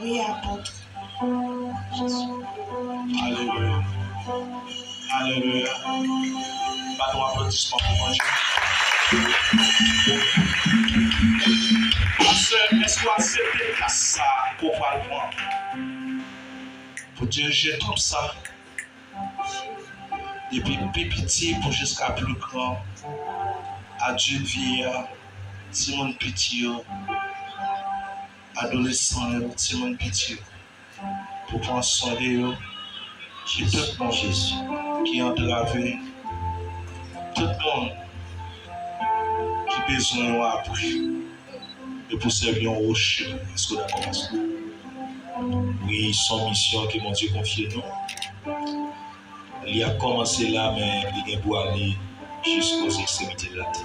Oui, apôtre. Alléluia. Alléluia. Pas ton applaudissement pour mon Dieu. Est-ce que accepter ça pour parler? Pour Dieu, je tout ça. Depuis plus petit pour jusqu'à plus grand. Adulte vieillard, si mon petit, adolescent, si mon petit, pour prendre soin de eux, qui tout le monde Jésus, qui est entravé, tout le monde qui a besoin après, et pour servir un rocher. Est-ce que d'accord avec ça? Oui, son mission que mon Dieu confie nous. Il a commencé là, mais il est pour aller jusqu'aux extrémités de la terre.